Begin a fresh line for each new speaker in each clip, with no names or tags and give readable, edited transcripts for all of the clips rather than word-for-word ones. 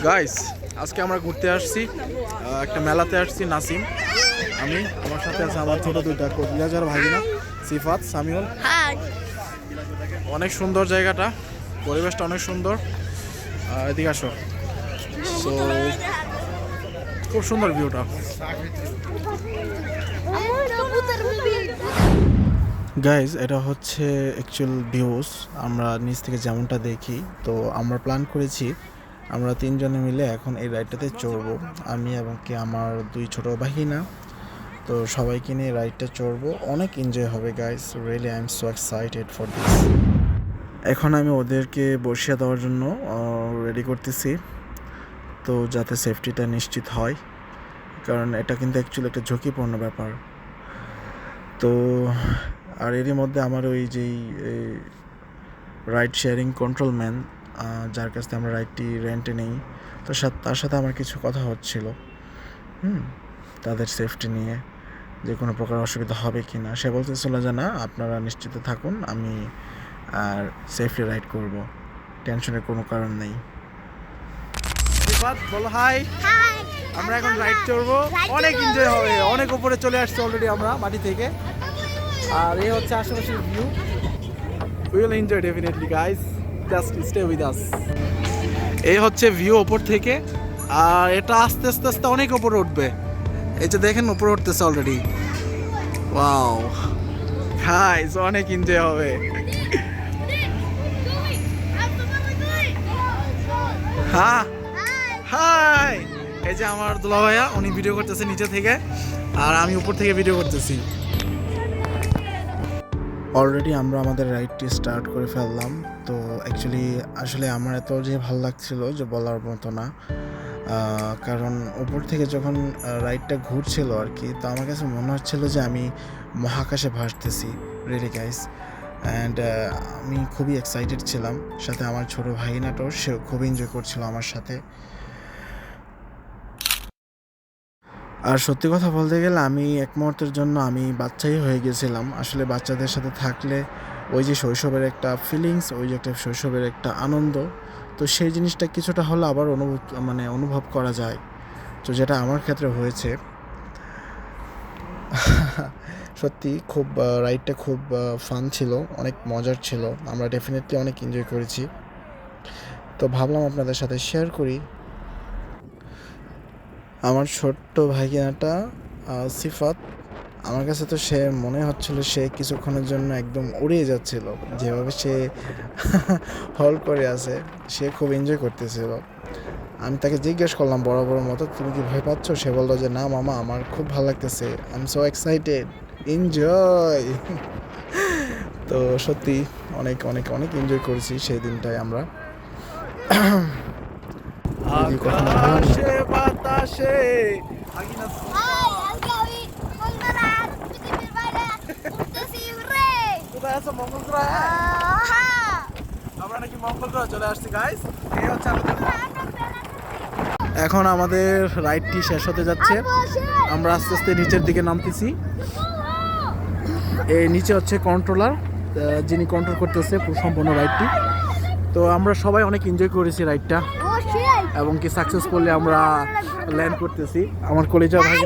Guys আজকে আমরা ঘুরতে আসছি একটা মেলাতে আসছি নাসিম আমি আমার সাথে আছে আমার ছোট দুইটা কবিরাজার ভাগিনা সিফাত সামিউল। অনেক সুন্দর জায়গাটা, পরিবেশটা অনেক সুন্দর। এদিকে আসো। সো খুব সুন্দর ভিউটা। গাইজ এটা হচ্ছে অ্যাকচুয়াল ভিউজ আমরা নিচ থেকে যেমনটা দেখি। তো আমরা প্ল্যান করেছি আমরা তিনজনে মিলে এখন এই রাইডটাতে চড়বো, আমি এবং কি আমার দুই ছোট ভাগিনা। তো সবাইকে নিয়ে রাইডটা চড়বো, অনেক এনজয় হবে guys. Really I am so excited for this. এখন আমি ওদেরকে বসিয়ে দেওয়ার জন্য রেডি করতেছি, তো যাতে সেফটিটা নিশ্চিত হয়, কারণ এটা কিন্তু অ্যাকচুয়ালি একটা ঝুঁকিপূর্ণ ব্যাপার। তো আর এরই মধ্যে আমার ওই যেই রাইড শেয়ারিং কন্ট্রোল ম্যান, যার কাছ থেকে আমরা রাইডটি রেন্টে নেই, তো তার সাথে আমার কিছু কথা হচ্ছিল তাদের সেফটি নিয়ে, যে কোনো প্রকার অসুবিধা হবে কি না। সে বলতেছিল যে না, আপনারা নিশ্চিত থাকুন, আমি আর সেফলি রাইড করব, টেনশনের কোনো কারণ নেই। বলো হাই। আমরা এখন রাইড চড়বো, অনেক এনজয় হবে, অনেক উপরে চলে আসছে অলরেডি আমরা মাটি থেকে। আর এই হচ্ছে আশেপাশের view. We will enjoy definitely guys, just stay with us. এই হচ্ছে ভিউ ওপর থেকে, আর এটা আস্তে আস্তে আস্তে অনেক উপরে উঠবে। এই যে দেখেন উপরে উঠতেছে অলরেডি। ওয়াও গাইস, অনেক এনজয় হবে। হ্যাঁ হাই, এই যে আমার দুলা ভাইয়া, উনি ভিডিও করতেছে নিচে থেকে, আর আমি উপর থেকে ভিডিও করতেছি। অলরেডি আমরা আমাদের রাইডটি স্টার্ট করে ফেললাম। তো অ্যাকচুয়ালি আসলে আমার এত যে ভালো লাগছিল যে বলার মতো না, কারণ উপর থেকে যখন রাইডটা ঘুরছিল আর কি, তো আমার কাছে মনে হচ্ছিল যে আমি মহাকাশে ভাসতেছি। রিয়েলি গাইস, অ্যান্ড আমি খুবই এক্সাইটেড ছিলাম। সাথে আমার ছোটো ভাগিনাটাও, সে খুব এনজয় করছিল আমার সাথে। আর সত্যি কথা বলতে গেলে আমি এক মুহূর্তের জন্য আমি বাচ্চাই হয়ে গেছিলাম। আসলে বাচ্চাদের সাথে থাকলে ওই যে শৈশবের একটা ফিলিংস, ওই যে একটা শৈশবের একটা আনন্দ, তো সেই জিনিসটা কিছুটা হলে আবার অনুভব করা যায়। তো যেটা আমার ক্ষেত্রে হয়েছে। সত্যি খুব রাইডটা খুব ফান ছিল, অনেক মজার ছিল, আমরা ডেফিনেটলি অনেক এনজয় করেছি। তো ভাবলাম আপনাদের সাথে শেয়ার করি। আমার ছোট্ট ভাইয়াটা সিফাত, আমার কাছে তো সে মনে হচ্ছিল সে কিছুক্ষণের জন্য একদম উড়িয়ে যাচ্ছিল, যেভাবে সে হল করে আছে, সে খুব এনজয় করতেছিল। আমি তাকে জিজ্ঞেস করলাম বরাবর মতো, তুমি কি ভয় পাচ্ছ? সে বললো যে না মামা, আমার খুব ভালো লাগতেছে, I am so excited, enjoy. তো সত্যি অনেক অনেক অনেক এনজয় করেছি সেই দিনটায় আমরা। আকাশে বাতাসে কোথায় আছো? মঙ্গল গ্রহ। আমরা নাকি মঙ্গল গ্রহ চলে আসছি গাইস। এই হচ্ছে আমাদের, এখন আমাদের রাইডটি শেষ হতে যাচ্ছে, আমরা আস্তে আস্তে নিচের দিকে নামতেছি। এই নিচে হচ্ছে কন্ট্রোলার, যিনি কন্ট্রোল করতেছে সম্পূর্ণ রাইডটি। তো আমরা সবাই অনেক এনজয় করেছি রাইডটা, এবং কি সাকসেসফুলি আমরা ল্যান্ড করতেছি। আমার কলেজা ভাই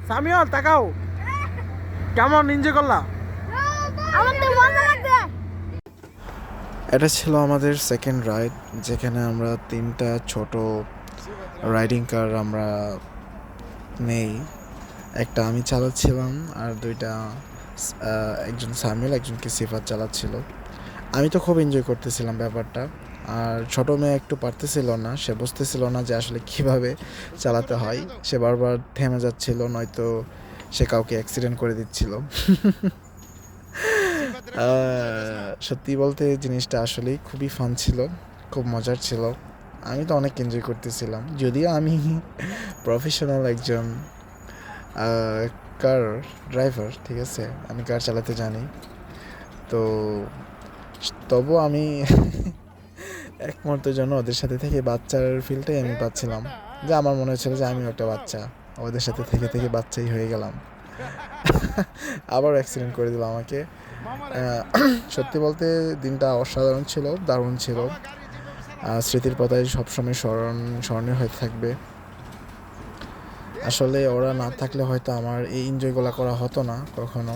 সামিউল তাকাও, কেমন এনজয় করলা? এটা ছিল আমাদের সেকেন্ড রাইড, যেখানে আমরা তিনটা ছোট রাইডিং কার আমরা নেই। একটা আমি চালাচ্ছিলাম, আর দুইটা একজন সামিউল, একজনকে সিফাত চালাচ্ছিল। আমি তো খুব এনজয় করতেছিলাম ব্যাপারটা। আর ছোটো মেয়ে একটু পারতেছিল না, সে বুঝতেছিল না যে আসলে কিভাবে চালাতে হয়। সে বারবার থেমে যাচ্ছিল, নয়তো সে কাউকে অ্যাক্সিডেন্ট করে দিচ্ছিল। সত্যি বলতে জিনিসটা আসলেই খুবই ফান ছিল, খুব মজার ছিল। আমি তো অনেক এনজয় করতেছিলাম, যদিও আমি প্রফেশনাল একজন কার ড্রাইভার, ঠিক আছে, আমি কার চালাতে জানি। তো তবু আমি এক মুহূর্তের জন্য ওদের সাথে থেকে বাচ্চার ফিলটাই আমি পাচ্ছিলাম, যে আমার মনে হচ্ছিল যে আমি একটা বাচ্চা, ওদের সাথে থেকে থেকে বাচ্চাই হয়ে গেলাম। আবার অ্যাক্সিডেন্ট করে দিল আমাকে। সত্যি বলতে দিনটা অসাধারণ ছিল, দারুণ ছিল। স্মৃতির পাতায় সবসময় স্মরণীয় হয়ে থাকবে। আসলে ওরা না থাকলে হয়তো আমার এই এনজয়গুলো করা হতো না কখনো।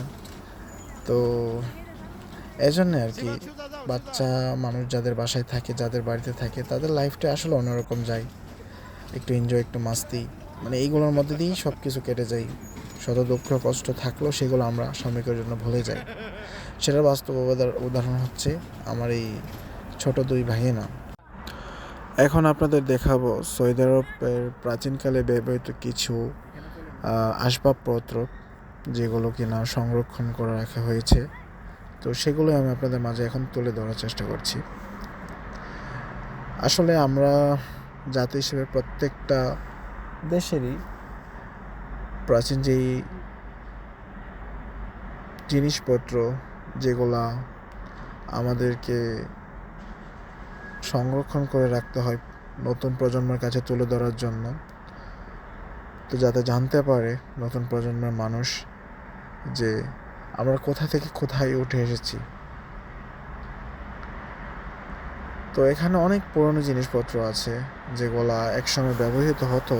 তো এই জন্যে আর কি, বাচ্চা মানুষ যাদের বাসায় থাকে, যাদের বাড়িতে থাকে, তাদের লাইফটা আসলে অন্যরকম যায়। একটু এনজয়, একটু মাস্তি, মানে এইগুলোর মধ্যে দিয়েই সব কিছু কেটে যায়। শত দুঃখ কষ্ট থাকলেও সেগুলো আমরা সাময়িকের জন্য ভুলে যাই। সেটার বাস্তব উদাহরণ হচ্ছে আমার এই ছোট দুই ভাইয়েরা। এখন আপনাদের দেখাবো সৌদি আরবের প্রাচীনকালে ব্যবহৃত কিছু আসবাবপত্র, যেগুলো কিনা সংরক্ষণ করে রাখা হয়েছে। তো সেগুলো আমি আপনাদের মাঝে এখন তুলে ধরার চেষ্টা করছি। আসলে আমরা জাতি হিসেবে প্রত্যেকটা দেশেরই প্রাচীন যেই জিনিসপত্র, যেগুলা আমাদেরকে সংরক্ষণ করে রাখতে হয় নতুন প্রজন্মের কাছে তুলে ধরার জন্য, তো যাতে জানতে পারে নতুন প্রজন্মের মানুষ যে আমরা কোথা থেকে কোথায় উঠে এসেছি। তো এখানে অনেক পুরনো জিনিসপত্র আছে যেগুলা একসময় ব্যবহৃত হতো।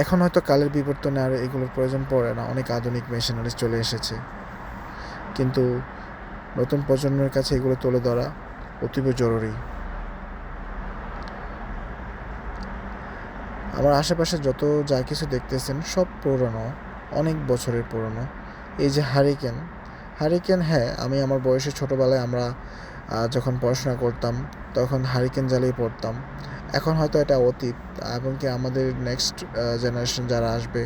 এখন হয়তো কালের বিবর্তনে আর এগুলোর প্রয়োজন পড়ে না, অনেক আধুনিক মেশিনারি চলে এসেছে। কিন্তু নতুন প্রজন্মের কাছে এগুলো তুলে ধরা অতীব জরুরি। আমার আশেপাশে যত যা কিছু দেখতেছেন সব পুরনো, অনেক বছরের পুরনো। এই যে হারিকেন, হ্যাঁ, আমি আমার বয়সে ছোটোবেলায় আমরা যখন পড়াশোনা করতাম তখন হারিকেন জ্বালিয়ে পড়তাম। এখন হয়তো এটা অতীত, এবং কি আমাদের নেক্সট জেনারেশন যারা আসবে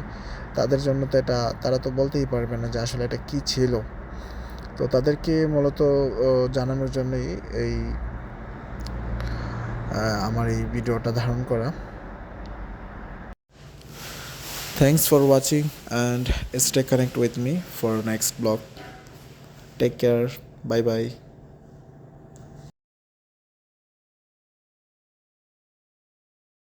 তাদের জন্য তো এটা, তারা তো বলতেই পারবে না যে আসলে এটা কী ছিল। তো তাদেরকে মূলত জানানোর জন্যই এই আমার এই ভিডিওটা ধারণ করা। Thanks for watching and stay connected with me for next vlog. Take care. Bye bye.